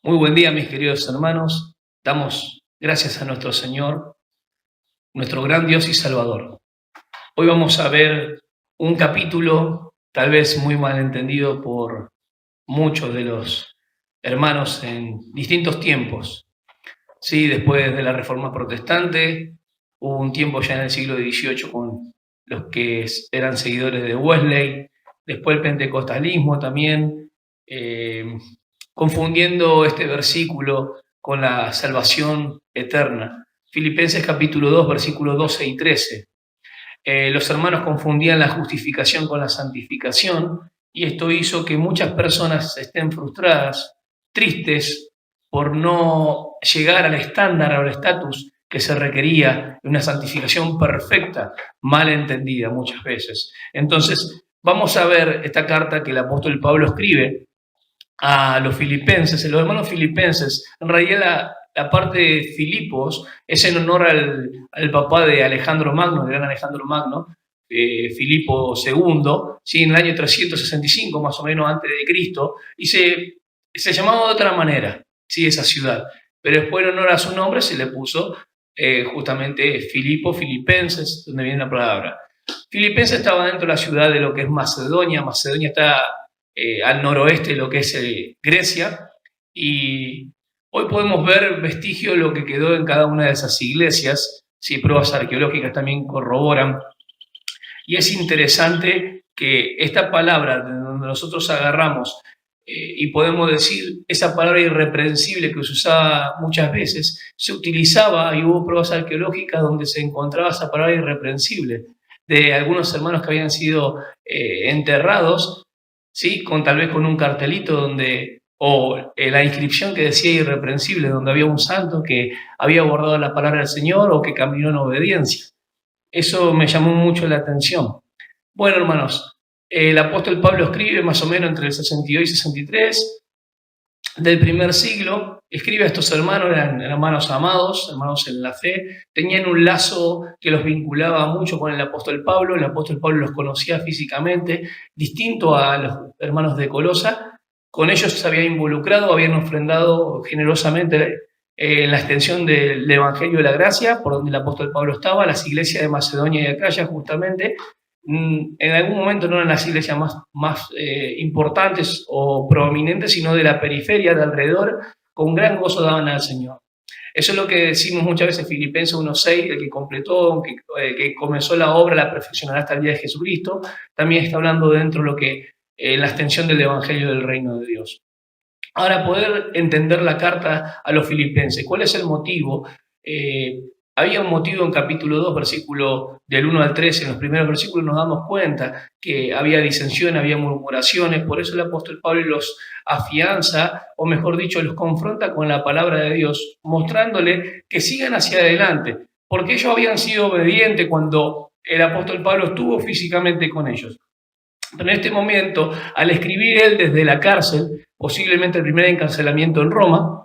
Muy buen día, mis queridos hermanos. Damos gracias a nuestro Señor, nuestro gran Dios y Salvador. Hoy vamos a ver un capítulo tal vez muy mal entendido por muchos de los hermanos en distintos tiempos. Sí, después de la Reforma Protestante, hubo un tiempo ya en el siglo XVIII con los que eran seguidores de Wesley, después el pentecostalismo también, eh, confundiendo este versículo con la salvación eterna. Filipenses capítulo 2, versículos 12 y 13. Los hermanos confundían la justificación con la santificación y esto hizo que muchas personas estén frustradas, tristes por no llegar al estándar o al estatus que se requería de una santificación perfecta, mal entendida muchas veces. Entonces, vamos a ver esta carta que el apóstol Pablo escribe a los filipenses, los hermanos filipenses. En realidad la parte de Filipos es en honor al papá de Alejandro Magno, el gran Alejandro Magno, Filipo II, ¿sí? En el año 365 más o menos antes de Cristo, y se llamaba de otra manera, ¿sí? Esa ciudad, pero después en honor a su nombre se le puso justamente Filipo, Filipenses, donde viene la palabra. Filipenses estaba dentro de la ciudad de lo que es Macedonia. Macedonia está al noroeste de lo que es Grecia, y hoy podemos ver vestigio de lo que quedó en cada una de esas iglesias, si pruebas arqueológicas también corroboran, y es interesante que esta palabra de donde nosotros agarramos y podemos decir esa palabra irreprensible que se usaba muchas veces, se utilizaba y hubo pruebas arqueológicas donde se encontraba esa palabra irreprensible de algunos hermanos que habían sido enterrados, ¿sí? Tal vez con un cartelito donde, o la inscripción que decía irreprensible, donde había un santo que había guardado la palabra del Señor o que caminó en obediencia. Eso me llamó mucho la atención. Bueno, hermanos, el apóstol Pablo escribe más o menos entre el 62 y 63 del primer siglo, escribe a estos hermanos, eran hermanos amados, hermanos en la fe, tenían un lazo que los vinculaba mucho con el apóstol Pablo los conocía físicamente, distinto a los hermanos de Colosa, con ellos se había involucrado, habían ofrendado generosamente en la extensión del Evangelio de la Gracia, por donde el apóstol Pablo estaba, las iglesias de Macedonia y Acaya justamente. En algún momento no eran las iglesias más importantes o prominentes, sino de la periferia, de alrededor, con gran gozo daban al Señor. Eso es lo que decimos muchas veces, Filipenses 1.6, el que completó, que comenzó la obra, la perfeccionará hasta el día de Jesucristo, también está hablando dentro de lo que la extensión del Evangelio del Reino de Dios. Ahora, poder entender la carta a los filipenses, ¿cuál es el motivo? Había un motivo en capítulo 2, versículo del 1 al 13, en los primeros versículos nos damos cuenta que había disensión, había murmuraciones, por eso el apóstol Pablo los afianza, o mejor dicho, los confronta con la palabra de Dios, mostrándole que sigan hacia adelante, porque ellos habían sido obedientes cuando el apóstol Pablo estuvo físicamente con ellos. Pero en este momento, al escribir él desde la cárcel, posiblemente el primer encarcelamiento en Roma,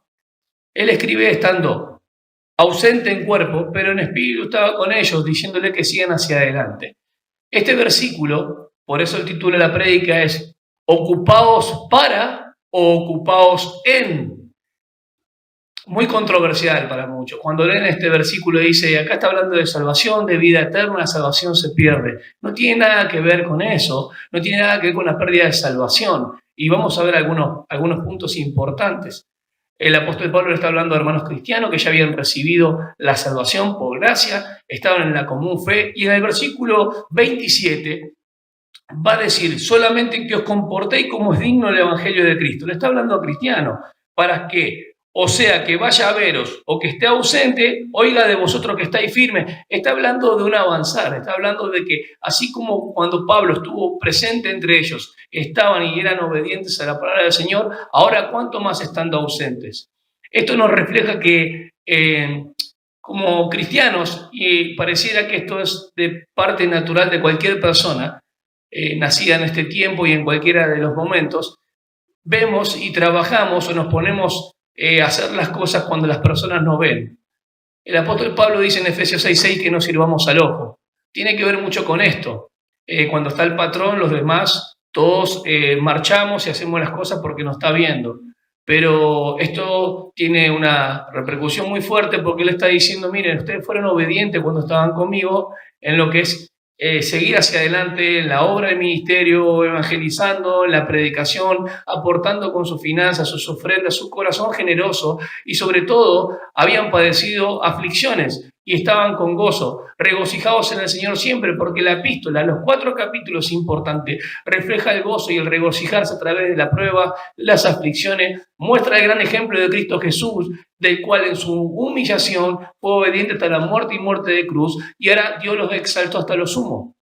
él escribe estando ausente en cuerpo, pero en espíritu estaba con ellos, diciéndole que sigan hacia adelante. Este versículo, por eso el título de la prédica es ocupaos para o ocupaos en. Muy controversial para muchos. Cuando leen este versículo dice, acá está hablando de salvación, de vida eterna, la salvación se pierde. No tiene nada que ver con eso, no tiene nada que ver con la pérdida de salvación. Y vamos a ver algunos puntos importantes. El apóstol Pablo le está hablando a hermanos cristianos que ya habían recibido la salvación por gracia, estaban en la común fe, y en el versículo 27 va a decir, solamente que os comportéis como es digno el evangelio de Cristo. Le está hablando a cristianos, para que, o sea, que vaya a veros o que esté ausente, oiga de vosotros que estáis firmes. Está hablando de un avanzar, está hablando de que así como cuando Pablo estuvo presente entre ellos, estaban y eran obedientes a la palabra del Señor, ahora cuánto más estando ausentes. Esto nos refleja que como cristianos, y pareciera que esto es de parte natural de cualquier persona, nacida en este tiempo y en cualquiera de los momentos, vemos y trabajamos o nos ponemos a hacer las cosas cuando las personas no ven. El apóstol Pablo dice en Efesios 6.6 que no sirvamos al ojo. Tiene que ver mucho con esto. Cuando está el patrón, los demás, todos marchamos y hacemos las cosas porque nos está viendo. Pero esto tiene una repercusión muy fuerte porque él está diciendo, miren, ustedes fueron obedientes cuando estaban conmigo en lo que es seguir hacia adelante en la obra del ministerio, evangelizando, en la predicación, aportando con sus finanzas, sus ofrendas, su corazón generoso y sobre todo habían padecido aflicciones y estaban con gozo, regocijados en el Señor siempre, porque la epístola, los 4 capítulos importantes, refleja el gozo y el regocijarse a través de la prueba, las aflicciones, muestra el gran ejemplo de Cristo Jesús, del cual en su humillación fue obediente hasta la muerte y muerte de cruz, y ahora Dios los exaltó hasta lo sumo.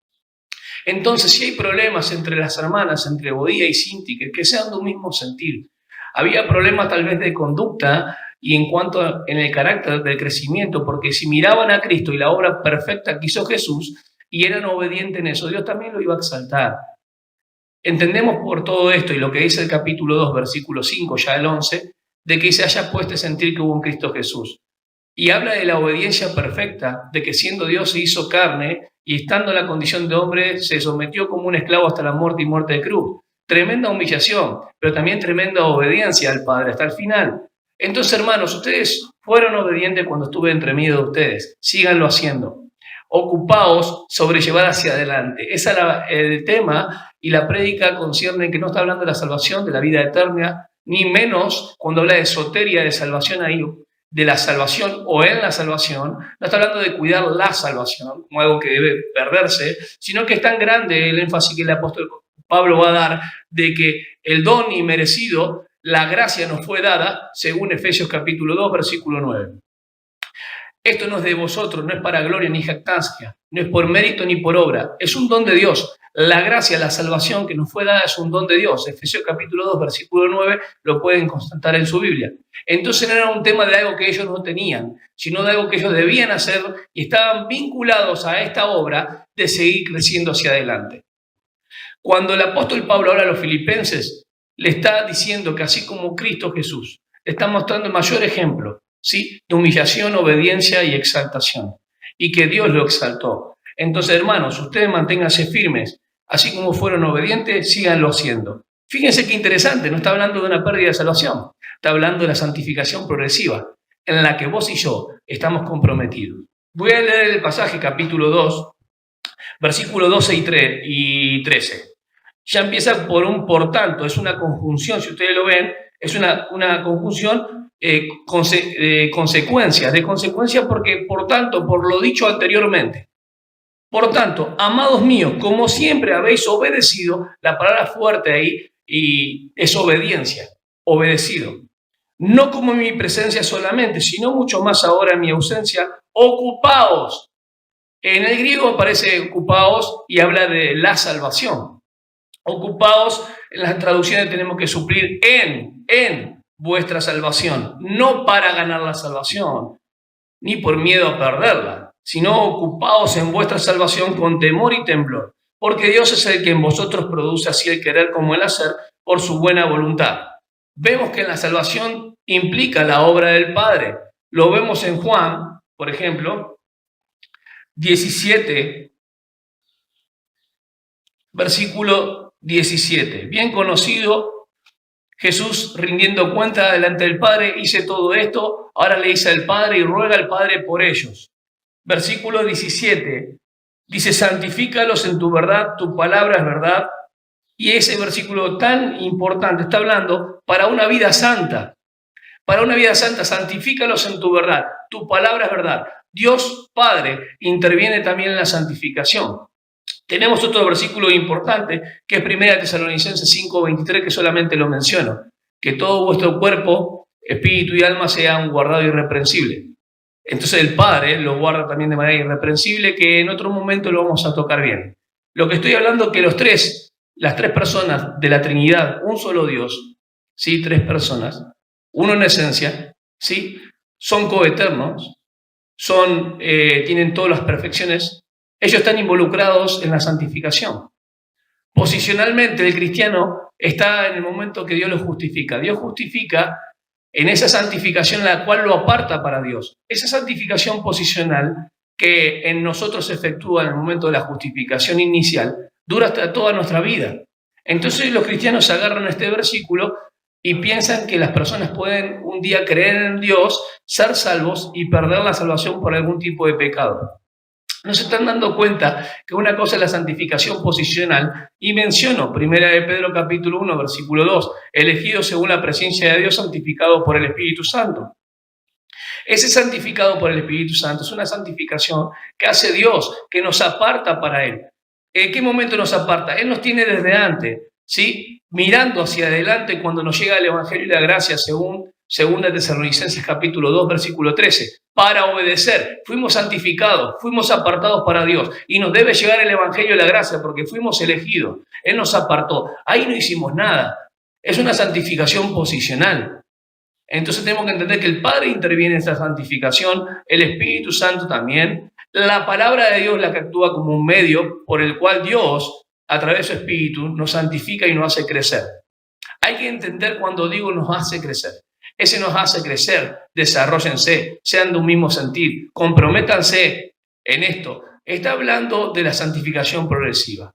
Entonces, si hay problemas entre las hermanas, entre Evodia y Síntique, que sean de un mismo sentir, había problemas tal vez de conducta y en cuanto en el carácter del crecimiento, porque si miraban a Cristo y la obra perfecta que hizo Jesús y eran obedientes en eso, Dios también lo iba a exaltar. Entendemos por todo esto y lo que dice el capítulo 2, versículo 5, ya el 11, de que se haya puesto a sentir que hubo un Cristo Jesús. Y habla de la obediencia perfecta, de que siendo Dios se hizo carne y estando en la condición de hombre se sometió como un esclavo hasta la muerte y muerte de cruz. Tremenda humillación, pero también tremenda obediencia al Padre hasta el final. Entonces, hermanos, ustedes fueron obedientes cuando estuve entre medio de ustedes. Síganlo haciendo. Ocupaos sobre llevar hacia adelante. Ese era el tema y la prédica concierne que no está hablando de la salvación, de la vida eterna, ni menos cuando habla de soteria, de salvación ahí, de la salvación o en la salvación, no está hablando de cuidar la salvación como algo que debe perderse, sino que es tan grande el énfasis que el apóstol Pablo va a dar de que el don inmerecido, la gracia nos fue dada, según Efesios capítulo 2, versículo 9. Esto no es de vosotros, no es para gloria ni jactancia, no es por mérito ni por obra, es un don de Dios. La gracia, la salvación que nos fue dada es un don de Dios. Efesios capítulo 2, versículo 9, lo pueden constatar en su Biblia. Entonces no era un tema de algo que ellos no tenían, sino de algo que ellos debían hacer y estaban vinculados a esta obra de seguir creciendo hacia adelante. Cuando el apóstol Pablo habla a los filipenses, le está diciendo que así como Cristo Jesús, le está mostrando el mayor ejemplo, ¿sí?, de humillación, obediencia y exaltación, y que Dios lo exaltó. Entonces, hermanos, ustedes manténganse firmes, así como fueron obedientes, síganlo haciendo. Fíjense qué interesante, no está hablando de una pérdida de salvación, está hablando de la santificación progresiva, en la que vos y yo estamos comprometidos. Voy a leer el pasaje, capítulo 2, versículos 12 y 13. Ya empieza por un por tanto, es una conjunción, si ustedes lo ven, es una conjunción consecuencias, de consecuencia porque, por tanto, por lo dicho anteriormente. Por tanto, amados míos, como siempre habéis obedecido, la palabra fuerte ahí y es obediencia, obedecido. No como en mi presencia solamente, sino mucho más ahora en mi ausencia, ocupaos. En el griego aparece ocupaos y habla de la salvación. Ocupaos, en las traducciones tenemos que suplir en vuestra salvación, no para ganar la salvación, ni por miedo a perderla, sino ocupaos en vuestra salvación con temor y temblor, porque Dios es el que en vosotros produce así el querer como el hacer por su buena voluntad. Vemos que en la salvación implica la obra del Padre. Lo vemos en Juan, por ejemplo, 17, versículo 17. Bien conocido, Jesús rindiendo cuenta delante del Padre, hice todo esto, ahora le dice al Padre y ruega al Padre por ellos. Versículo 17, dice, santifícalos en tu verdad, tu palabra es verdad. Y ese versículo tan importante está hablando para una vida santa. Para una vida santa, santifícalos en tu verdad, tu palabra es verdad. Dios Padre interviene también en la santificación. Tenemos otro versículo importante que es 1 Tesalonicenses 5:23, que solamente lo menciono, que todo vuestro cuerpo, espíritu y alma sean guardados irreprensibles. Entonces el Padre lo guarda también de manera irreprensible, que en otro momento lo vamos a tocar bien. Lo que estoy hablando es que las tres personas de la Trinidad, un solo Dios, ¿sí? Tres personas, uno en esencia, ¿sí? Son coeternos, tienen todas las perfecciones. Ellos están involucrados en la santificación. Posicionalmente, el cristiano está en el momento que Dios lo justifica. Dios justifica en esa santificación la cual lo aparta para Dios. Esa santificación posicional que en nosotros se efectúa en el momento de la justificación inicial dura hasta toda nuestra vida. Entonces los cristianos agarran este versículo y piensan que las personas pueden un día creer en Dios, ser salvos y perder la salvación por algún tipo de pecado. No se están dando cuenta que una cosa es la santificación posicional, y menciono 1 de Pedro capítulo 1, versículo 2, elegido según la presencia de Dios, santificado por el Espíritu Santo. Ese santificado por el Espíritu Santo es una santificación que hace Dios, que nos aparta para Él. ¿En qué momento nos aparta? Él nos tiene desde antes, ¿sí? Mirando hacia adelante cuando nos llega el Evangelio y la gracia, según 2 Tesalonicenses capítulo 2, versículo 13, para obedecer. Fuimos santificados, fuimos apartados para Dios, y nos debe llegar el Evangelio y la gracia porque fuimos elegidos. Él nos apartó. Ahí no hicimos nada. Es una santificación posicional. Entonces tenemos que entender que el Padre interviene en esta santificación, el Espíritu Santo también, la palabra de Dios la que actúa como un medio por el cual Dios, a través de su Espíritu, nos santifica y nos hace crecer. Hay que entender cuando digo nos hace crecer. Ese nos hace crecer, desarróllense, sean de un mismo sentir, comprométanse en esto. Está hablando de la santificación progresiva.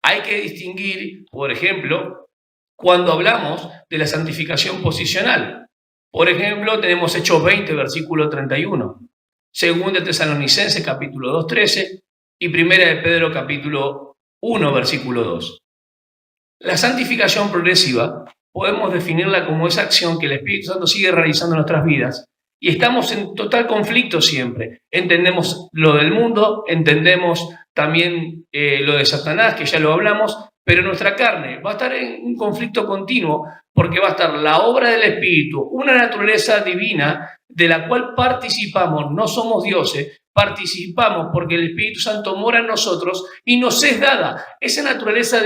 Hay que distinguir, por ejemplo, cuando hablamos de la santificación posicional. Por ejemplo, tenemos Hechos 20, versículo 31, 2 Tesalonicenses, capítulo 2, 13, y 1 de Pedro, capítulo 1, versículo 2. La santificación progresiva podemos definirla como esa acción que el Espíritu Santo sigue realizando en nuestras vidas, y estamos en total conflicto siempre. Entendemos lo del mundo, entendemos también lo de Satanás, que ya lo hablamos, pero nuestra carne va a estar en un conflicto continuo porque va a estar la obra del Espíritu, una naturaleza divina de la cual participamos, no somos dioses, participamos porque el Espíritu Santo mora en nosotros y nos es dada. Esa naturaleza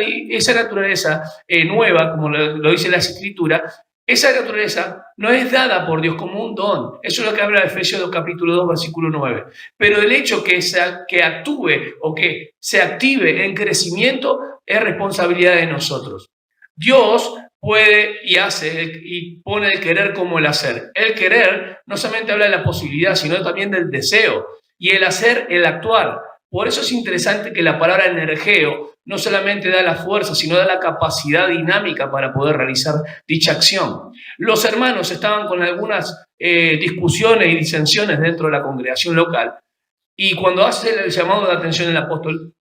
nueva, como lo dice la Escritura, esa naturaleza no es dada por Dios como un don. Eso es lo que habla de Efesios capítulo 2, versículo 9. Pero el hecho que actúe o que se active en crecimiento es responsabilidad de nosotros. Dios puede y hace y pone el querer como el hacer. El querer no solamente habla de la posibilidad, sino también del deseo. Y el hacer, el actuar. Por eso es interesante que la palabra energeo no solamente da la fuerza, sino da la capacidad dinámica para poder realizar dicha acción. Los hermanos estaban con algunas discusiones y disensiones dentro de la congregación local. Y cuando hace el llamado de atención el apóstol,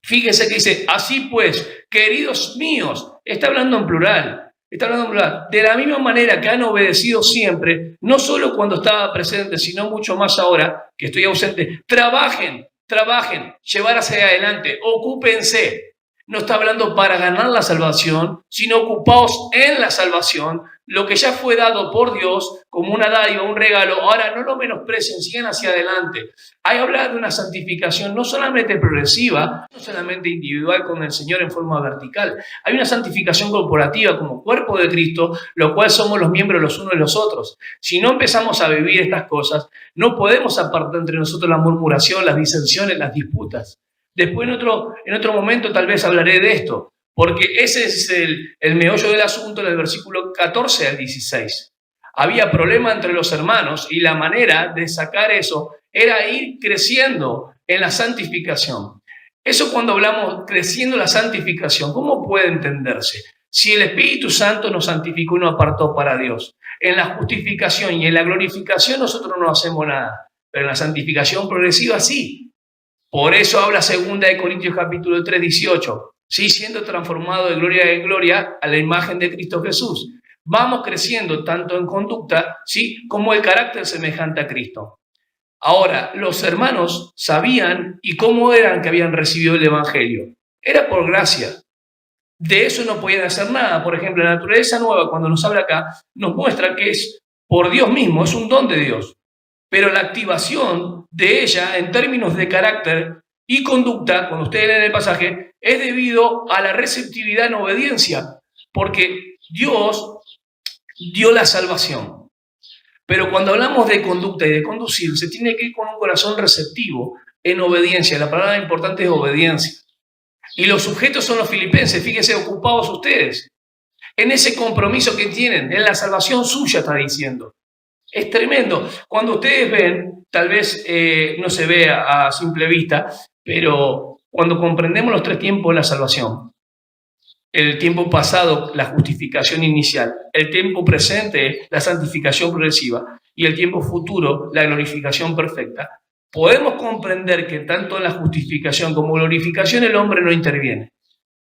fíjese que dice, así pues, queridos míos, está hablando en plural, de la misma manera que han obedecido siempre, no solo cuando estaba presente, sino mucho más ahora que estoy ausente, trabajen, llevar hacia adelante, ocúpense. No está hablando para ganar la salvación, sino ocupaos en la salvación, lo que ya fue dado por Dios como una dádiva, un regalo. Ahora no lo menosprecien, sigan hacia adelante. Hay hablar de una santificación no solamente progresiva, no solamente individual con el Señor en forma vertical. Hay una santificación corporativa como cuerpo de Cristo, lo cual somos los miembros los unos de los otros. Si no empezamos a vivir estas cosas, no podemos apartar entre nosotros la murmuración, las disensiones, las disputas. Después en otro momento tal vez hablaré de esto, porque ese es el meollo del asunto en el versículo 14 al 16. Había problema entre los hermanos y la manera de sacar eso era ir creciendo en la santificación. Eso cuando hablamos creciendo en la santificación, ¿cómo puede entenderse? Si el Espíritu Santo nos santificó y nos apartó para Dios, en la justificación y en la glorificación nosotros no hacemos nada, pero en la santificación progresiva sí. Por eso habla 2 de Corintios capítulo 3, 18. Sí, siendo transformado de gloria en gloria a la imagen de Cristo Jesús. Vamos creciendo tanto en conducta, sí, como el carácter semejante a Cristo. Ahora, los hermanos sabían y cómo eran que habían recibido el Evangelio. Era por gracia. De eso no podían hacer nada. Por ejemplo, la naturaleza nueva, cuando nos habla acá, nos muestra que es por Dios mismo, es un don de Dios. Pero la activación de ella en términos de carácter y conducta, cuando ustedes leen el pasaje, es debido a la receptividad en obediencia, porque Dios dio la salvación. Pero cuando hablamos de conducta y de conducir, se tiene que ir con un corazón receptivo en obediencia. La palabra importante es obediencia. Y los sujetos son los filipenses, fíjense, ocupados ustedes en ese compromiso que tienen, en la salvación suya, está diciendo. Es tremendo. Cuando ustedes ven, tal vez no se ve a simple vista, pero cuando comprendemos los tres tiempos de la salvación, el tiempo pasado, la justificación inicial, el tiempo presente, la santificación progresiva, y el tiempo futuro, la glorificación perfecta, podemos comprender que tanto en la justificación como glorificación el hombre no interviene.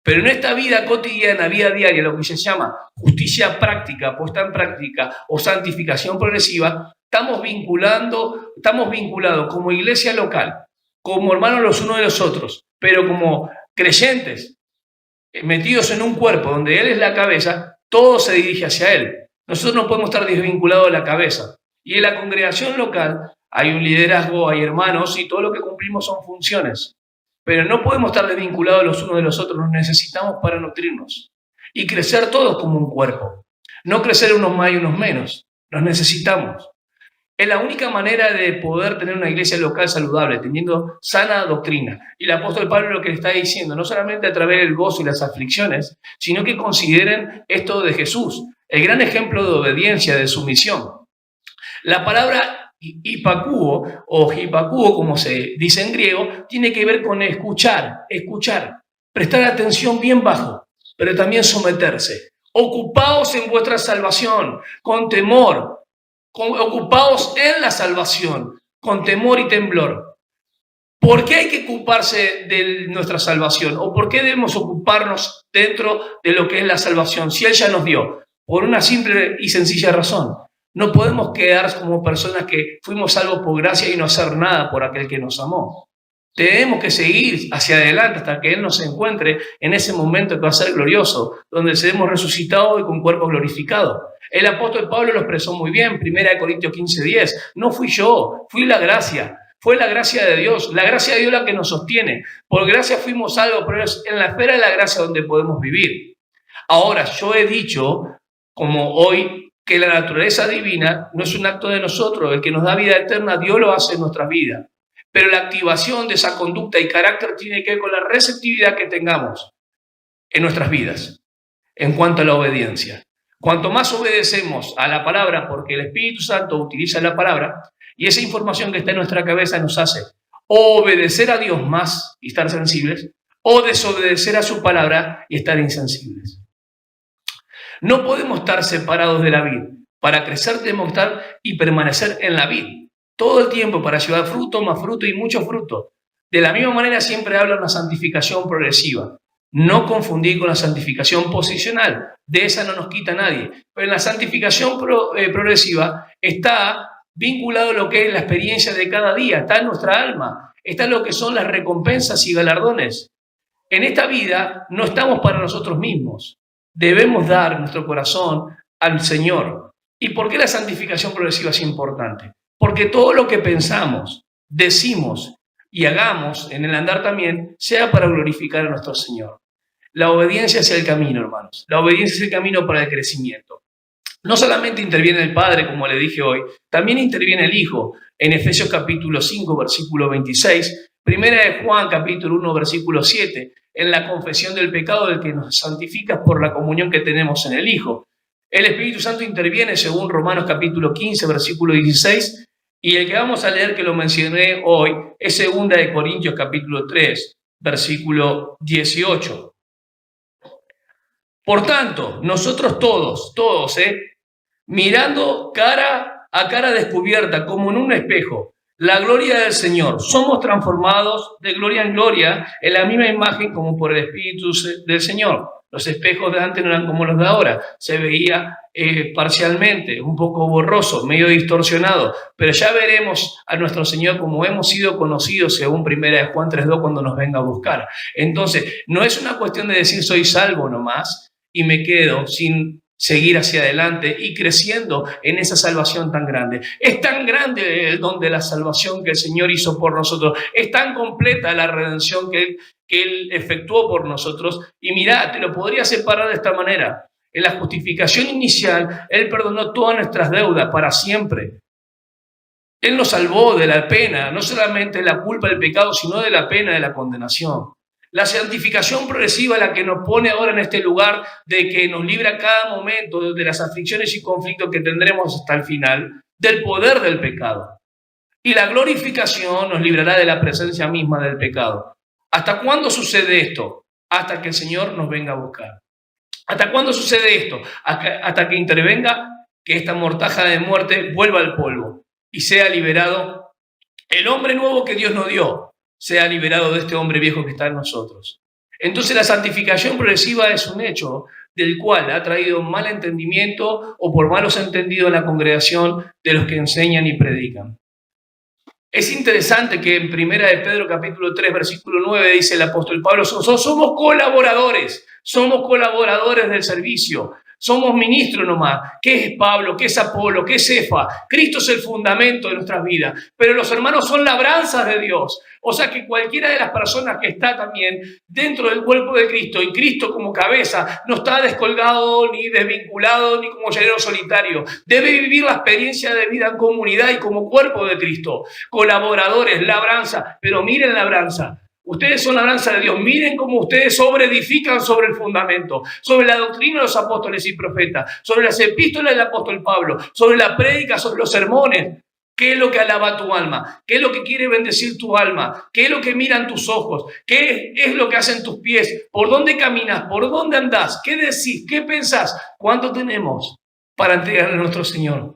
Pero en esta vida cotidiana, vida diaria, lo que se llama justicia práctica, puesta en práctica o santificación progresiva, estamos vinculados como iglesia local, como hermanos los unos de los otros, pero como creyentes metidos en un cuerpo donde Él es la cabeza, todo se dirige hacia Él. Nosotros no podemos estar desvinculados de la cabeza. Y en la congregación local hay un liderazgo, hay hermanos y todo lo que cumplimos son funciones. Pero no podemos estar desvinculados los unos de los otros, nos necesitamos para nutrirnos y crecer todos como un cuerpo. No crecer unos más y unos menos, nos necesitamos. Es la única manera de poder tener una iglesia local saludable, teniendo sana doctrina. Y el apóstol Pablo lo que le está diciendo, no solamente a través del gozo y las aflicciones, sino que consideren esto de Jesús, el gran ejemplo de obediencia, de sumisión. La palabra hipakuo o hipakuo, como se dice en griego, tiene que ver con escuchar, prestar atención bien bajo, pero también someterse. Ocupaos en vuestra salvación, con temor, ocupaos en la salvación, con temor y temblor. ¿Por qué hay que ocuparse de nuestra salvación? ¿O por qué debemos ocuparnos dentro de lo que es la salvación? Si Él ya nos dio, por una simple y sencilla razón. No podemos quedar como personas que fuimos salvos por gracia y no hacer nada por aquel que nos amó. Tenemos que seguir hacia adelante hasta que Él nos encuentre en ese momento que va a ser glorioso, donde seremos resucitados y con cuerpos glorificados. El apóstol Pablo lo expresó muy bien, 1 Corintios 15:10. No fui yo, fui la gracia. Fue la gracia de Dios. La gracia de Dios la que nos sostiene. Por gracia fuimos salvos, pero es en la esfera de la gracia donde podemos vivir. Ahora, yo he dicho, como hoy, que la naturaleza divina no es un acto de nosotros. El que nos da vida eterna, Dios lo hace en nuestras vidas. Pero la activación de esa conducta y carácter tiene que ver con la receptividad que tengamos en nuestras vidas en cuanto a la obediencia. Cuanto más obedecemos a la palabra, porque el Espíritu Santo utiliza la palabra, y esa información que está en nuestra cabeza nos hace obedecer a Dios más y estar sensibles, o desobedecer a su palabra y estar insensibles. No podemos estar separados de la vid. Para crecer tenemos que estar y permanecer en la vid todo el tiempo para llevar fruto, más fruto y mucho fruto. De la misma manera siempre habla de una santificación progresiva. No confundir con la santificación posicional. De esa no nos quita nadie. Pero en la santificación progresiva está vinculado a lo que es la experiencia de cada día. Está en nuestra alma. Está en lo que son las recompensas y galardones. En esta vida no estamos para nosotros mismos. Debemos dar nuestro corazón al Señor. ¿Y por qué la santificación progresiva es importante? Porque todo lo que pensamos, decimos y hagamos en el andar también sea para glorificar a nuestro Señor. La obediencia es el camino, hermanos. La obediencia es el camino para el crecimiento. No solamente interviene el Padre, como le dije hoy, también interviene el Hijo. En Efesios capítulo 5, versículo 26, Primera de Juan capítulo 1, versículo 7, en la confesión del pecado del que nos santifica por la comunión que tenemos en el Hijo. El Espíritu Santo interviene según Romanos capítulo 15, versículo 16, y el que vamos a leer, que lo mencioné hoy, es 2 de Corintios capítulo 3, versículo 18. Por tanto, nosotros todos, mirando cara a cara descubierta, como en un espejo, la gloria del Señor, somos transformados de gloria en gloria en la misma imagen como por el Espíritu del Señor. Los espejos de antes no eran como los de ahora, se veía parcialmente, un poco borroso, medio distorsionado, pero ya veremos a nuestro Señor como hemos sido conocidos según 1 de Juan 3:2 cuando nos venga a buscar. Entonces, no es una cuestión de decir soy salvo nomás y me quedo sin seguir hacia adelante y creciendo en esa salvación tan grande. Es tan grande el don de la salvación que el Señor hizo por nosotros, es tan completa la redención que Él efectuó por nosotros, y mirá, te lo podría separar de esta manera. En la justificación inicial, Él perdonó todas nuestras deudas para siempre. Él nos salvó de la pena, no solamente de la culpa del pecado, sino de la pena de la condenación. La santificación progresiva, la que nos pone ahora en este lugar de que nos libra cada momento de las aflicciones y conflictos que tendremos hasta el final, del poder del pecado. Y la glorificación nos librará de la presencia misma del pecado. ¿Hasta cuándo sucede esto? Hasta que el Señor nos venga a buscar. ¿Hasta cuándo sucede esto? Hasta que intervenga, que esta mortaja de muerte vuelva al polvo y sea liberado el hombre nuevo que Dios nos dio, sea liberado de este hombre viejo que está en nosotros. Entonces la santificación progresiva es un hecho del cual ha traído mal entendimiento o por malos entendidos en la congregación de los que enseñan y predican. Es interesante que en Primera de Pedro capítulo 3 versículo 9 dice el apóstol Pablo, somos colaboradores del servicio, somos ministros nomás. ¿Qué es Pablo? ¿Qué es Apolo? ¿Qué es Cefa? Cristo es el fundamento de nuestras vidas, pero los hermanos son labranzas de Dios. O sea que cualquiera de las personas que está también dentro del cuerpo de Cristo y Cristo como cabeza no está descolgado ni desvinculado ni como llanero solitario. Debe vivir la experiencia de vida en comunidad y como cuerpo de Cristo. Colaboradores, labranza, pero miren labranza. Ustedes son la labranza de Dios. Miren cómo ustedes sobreedifican sobre el fundamento, sobre la doctrina de los apóstoles y profetas, sobre las epístolas del apóstol Pablo, sobre la prédica, sobre los sermones. ¿Qué es lo que alaba tu alma? ¿Qué es lo que quiere bendecir tu alma? ¿Qué es lo que miran tus ojos? ¿Qué es lo que hacen tus pies? ¿Por dónde caminas? ¿Por dónde andás? ¿Qué decís? ¿Qué pensás? ¿Cuánto tenemos para entregarle a nuestro Señor?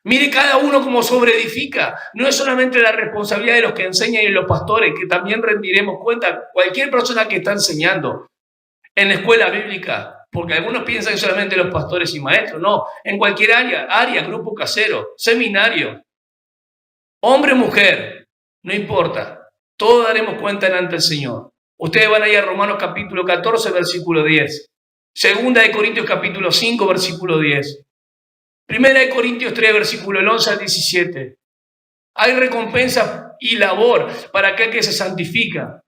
Mire cada uno cómo sobreedifica. No es solamente la responsabilidad de los que enseñan y de los pastores, que también rendiremos cuenta. Cualquier persona que está enseñando en la escuela bíblica, porque algunos piensan que solamente los pastores y maestros. No, en cualquier área, grupo casero, seminario, hombre o mujer, no importa. Todos daremos cuenta delante del Señor. Ustedes van a ir a Romanos capítulo 14, versículo 10. Segunda de Corintios capítulo 5, versículo 10. Primera de Corintios 3, versículo 11 al 17. Hay recompensa y labor para aquel que se santifica,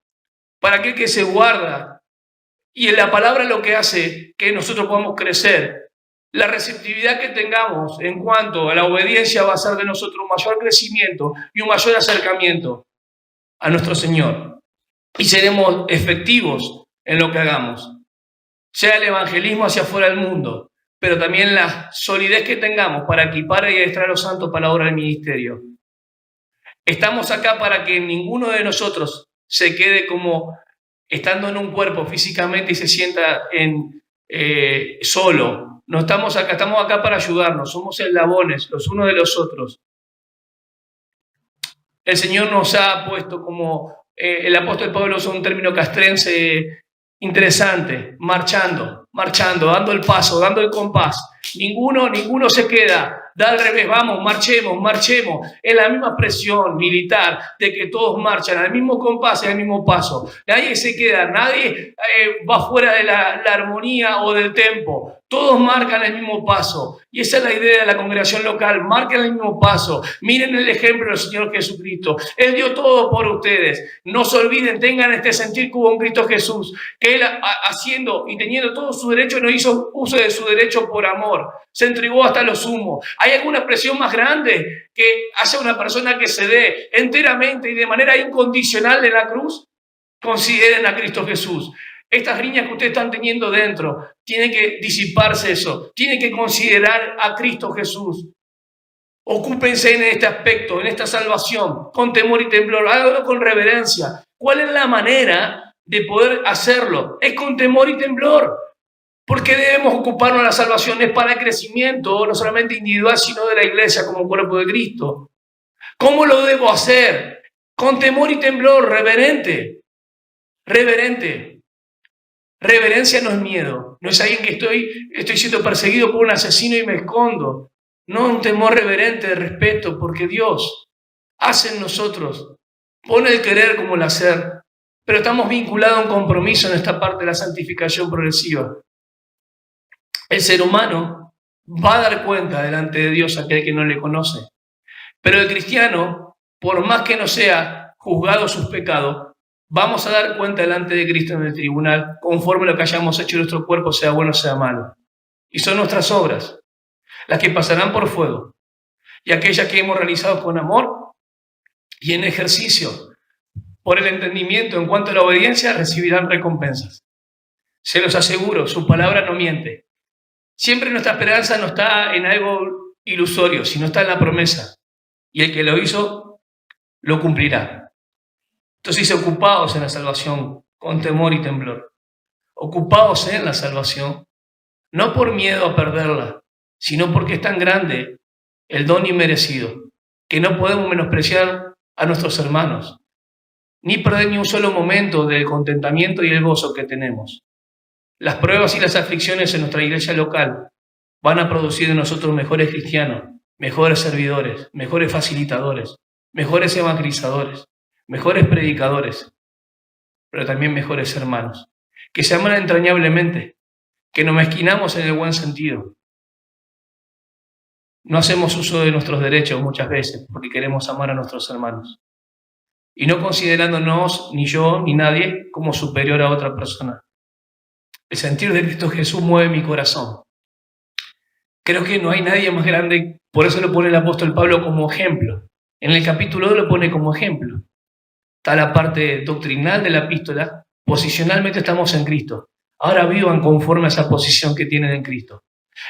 para aquel que se guarda. Y en la palabra lo que hace que nosotros podamos crecer, la receptividad que tengamos en cuanto a la obediencia va a ser de nosotros un mayor crecimiento y un mayor acercamiento a nuestro Señor. Y seremos efectivos en lo que hagamos, sea el evangelismo hacia afuera del mundo, pero también la solidez que tengamos para equipar y adestrar a los santos para la obra del ministerio. Estamos acá para que ninguno de nosotros se quede como estando en un cuerpo físicamente y se sienta solo. No estamos acá para ayudarnos, somos eslabones los unos de los otros. El Señor nos ha puesto como, el apóstol Pablo usa un término castrense interesante, marchando, dando el paso, dando el compás. Ninguno se queda, da al revés, vamos, marchemos. Es la misma presión militar de que todos marchan al mismo compás y al mismo paso. Nadie se queda, nadie va fuera de la armonía o del tempo. Todos marcan el mismo paso. Y esa es la idea de la congregación local. Marquen el mismo paso. Miren el ejemplo del Señor Jesucristo. Él dio todo por ustedes. No se olviden, tengan este sentir que hubo un Cristo Jesús. Que Él, haciendo y teniendo todo su derecho, no hizo uso de su derecho por amor. Se entregó hasta lo sumo. ¿Hay alguna expresión más grande que hace una persona que se dé enteramente y de manera incondicional en la cruz? Consideren a Cristo Jesús. Estas riñas que ustedes están teniendo dentro, tiene que disiparse eso. Tienen que considerar a Cristo Jesús. Ocúpense en este aspecto, en esta salvación, con temor y temblor. Háganlo con reverencia. ¿Cuál es la manera de poder hacerlo? Es con temor y temblor. Porque debemos ocuparnos de la salvación. Es para el crecimiento, no solamente individual, sino de la iglesia como cuerpo de Cristo. ¿Cómo lo debo hacer? Con temor y temblor, reverente. Reverencia no es miedo, no es alguien que estoy siendo perseguido por un asesino y me escondo. No, un temor reverente de respeto, porque Dios hace en nosotros, pone el querer como el hacer, pero estamos vinculados a un compromiso en esta parte de la santificación progresiva. El ser humano va a dar cuenta delante de Dios a aquel que no le conoce, pero el cristiano, por más que no sea juzgado sus pecados, vamos a dar cuenta delante de Cristo en el tribunal, conforme lo que hayamos hecho en nuestro cuerpo, sea bueno o sea malo. Y son nuestras obras, las que pasarán por fuego, y aquellas que hemos realizado con amor y en ejercicio, por el entendimiento en cuanto a la obediencia, recibirán recompensas. Se los aseguro, su palabra no miente. Siempre nuestra esperanza no está en algo ilusorio, sino está en la promesa. Y el que lo hizo, lo cumplirá. Entonces, ocupados en la salvación con temor y temblor. ocupados en la salvación, no por miedo a perderla, sino porque es tan grande el don inmerecido, que no podemos menospreciar a nuestros hermanos, ni perder ni un solo momento del contentamiento y el gozo que tenemos. Las pruebas y las aflicciones en nuestra iglesia local van a producir en nosotros mejores cristianos, mejores servidores, mejores facilitadores, mejores evangelizadores, mejores predicadores, pero también mejores hermanos, que se aman entrañablemente, que nos mezquinamos en el buen sentido. No hacemos uso de nuestros derechos muchas veces porque queremos amar a nuestros hermanos y no considerándonos, ni yo ni nadie, como superior a otra persona. El sentir de Cristo Jesús mueve mi corazón. Creo que no hay nadie más grande, por eso lo pone el apóstol Pablo como ejemplo. En el capítulo 2 lo pone como ejemplo. Está la parte doctrinal de la epístola, posicionalmente estamos en Cristo. Ahora vivan conforme a esa posición que tienen en Cristo.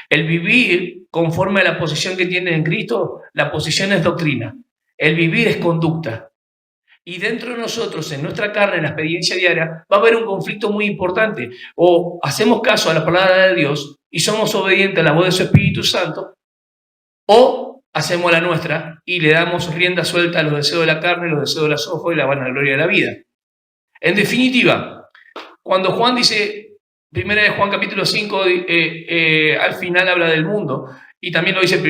El vivir conforme a la posición que tienen en Cristo, la posición es doctrina. El vivir es conducta. Y dentro de nosotros, en nuestra carne, en la experiencia diaria, va a haber un conflicto muy importante. O hacemos caso a la palabra de Dios y somos obedientes a la voz de su Espíritu Santo, o hacemos la nuestra y le damos rienda suelta a los deseos de la carne, los deseos de los ojos y la vanagloria de la vida. En definitiva, cuando Juan dice, primera de Juan capítulo 5, al final habla del mundo, y también lo dice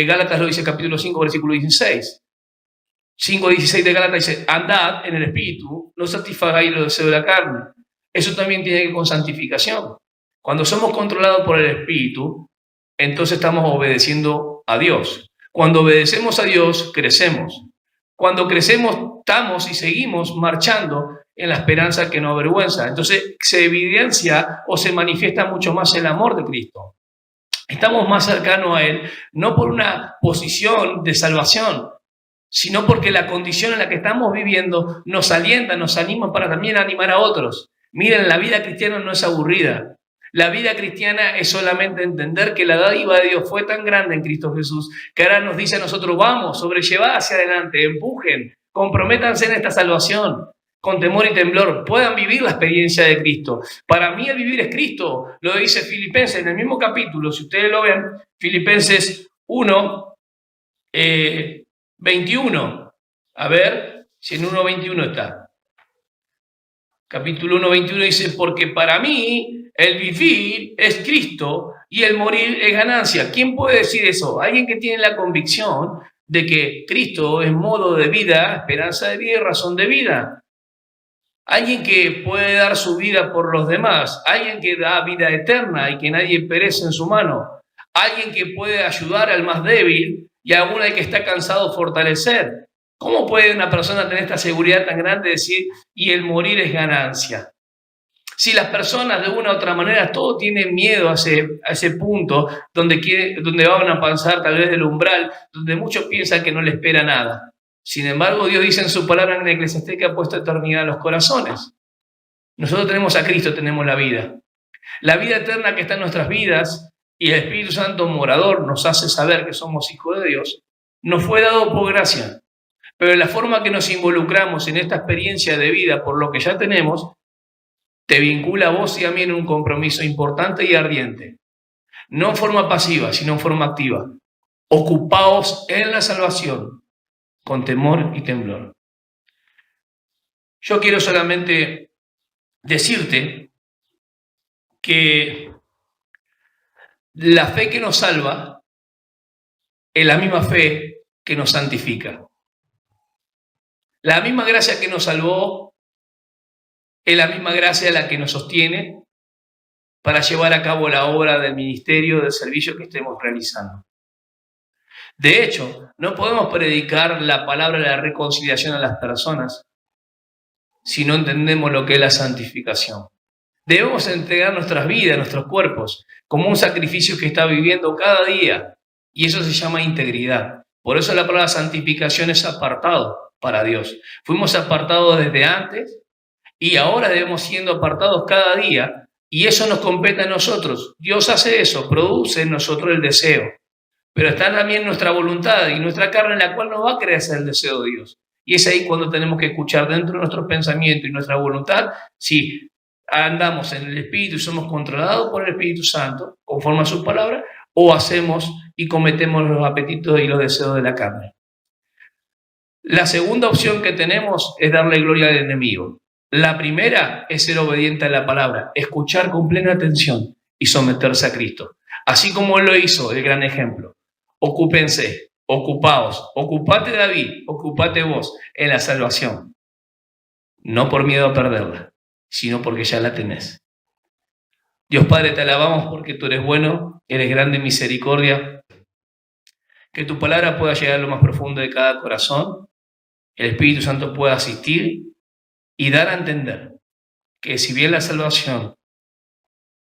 Gálatas lo dice capítulo 5, versículo 16. 5:16 de Gálatas dice, andad en el Espíritu, no satisfagáis los deseos de la carne. Eso también tiene que ver con santificación. Cuando somos controlados por el Espíritu, entonces estamos obedeciendo a Dios. Cuando obedecemos a Dios, crecemos. Cuando crecemos, estamos y seguimos marchando en la esperanza que nos avergüenza. Entonces se evidencia o se manifiesta mucho más el amor de Cristo. Estamos más cercanos a Él, no por una posición de salvación, sino porque la condición en la que estamos viviendo nos alienta, nos anima para también animar a otros. Miren, la vida cristiana no es aburrida. La vida cristiana es solamente entender que la dádiva de Dios fue tan grande en Cristo Jesús que ahora nos dice a nosotros, vamos, sobrellevad hacia adelante, empujen, comprométanse en esta salvación, con temor y temblor, puedan vivir la experiencia de Cristo. Para mí el vivir es Cristo, lo dice Filipenses en el mismo capítulo, si ustedes lo ven, Filipenses 1, 21. A ver si en 1:21 está. Capítulo 1:21 dice, porque para mí el vivir es Cristo y el morir es ganancia. ¿Quién puede decir eso? Alguien que tiene la convicción de que Cristo es modo de vida, esperanza de vida y razón de vida. Alguien que puede dar su vida por los demás. Alguien que da vida eterna y que nadie perece en su mano. Alguien que puede ayudar al más débil y aún al que está cansado fortalecer. ¿Cómo puede una persona tener esta seguridad tan grande de decir, y el morir es ganancia? Si las personas de una u otra manera, todos tienen miedo a ese punto donde van a pasar tal vez del umbral, donde muchos piensan que no le espera nada. Sin embargo, Dios dice en su palabra en Eclesiastés que ha puesto eternidad en los corazones. Nosotros tenemos a Cristo, tenemos la vida. La vida eterna que está en nuestras vidas y el Espíritu Santo morador nos hace saber que somos hijos de Dios, nos fue dado por gracia. Pero la forma que nos involucramos en esta experiencia de vida por lo que ya tenemos, te vincula a vos y a mí en un compromiso importante y ardiente. No en forma pasiva, sino en forma activa. Ocupaos en la salvación, con temor y temblor. Yo quiero solamente decirte que la fe que nos salva es la misma fe que nos santifica. La misma gracia que nos salvó es la misma gracia la que nos sostiene para llevar a cabo la obra del ministerio, del servicio que estemos realizando. De hecho, no podemos predicar la palabra de la reconciliación a las personas si no entendemos lo que es la santificación. Debemos entregar nuestras vidas, nuestros cuerpos, como un sacrificio que está viviendo cada día, y eso se llama integridad. Por eso la palabra santificación es apartado para Dios. Fuimos apartados desde antes y ahora debemos siendo apartados cada día, y eso nos compete a nosotros. Dios hace eso, produce en nosotros el deseo, pero está también nuestra voluntad y nuestra carne en la cual no va a crecer el deseo de Dios. Y es ahí cuando tenemos que escuchar dentro de nuestro pensamiento y nuestra voluntad, sí, andamos en el Espíritu y somos controlados por el Espíritu Santo, conforme a su palabra, o hacemos y cometemos los apetitos y los deseos de la carne. La segunda opción que tenemos es darle gloria al enemigo. La primera es ser obediente a la palabra, escuchar con plena atención y someterse a Cristo. Así como él lo hizo, el gran ejemplo. Ocúpense, ocupaos, ocupate David, ocupate vos en la salvación. No por miedo a perderla, sino porque ya la tenés. Dios Padre, te alabamos porque tú eres bueno, eres grande en misericordia. Que tu palabra pueda llegar a lo más profundo de cada corazón. El Espíritu Santo pueda asistir y dar a entender que si bien la salvación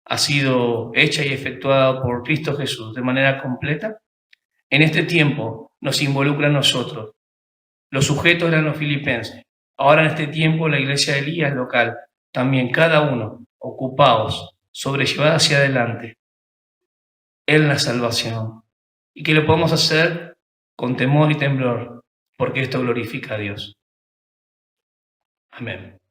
ha sido hecha y efectuada por Cristo Jesús de manera completa, en este tiempo nos involucra a nosotros. Los sujetos eran los filipenses. Ahora en este tiempo la iglesia de Elías local, también cada uno ocupados, sobrellevados hacia adelante en la salvación. Y que lo podamos hacer con temor y temblor, porque esto glorifica a Dios. Amén.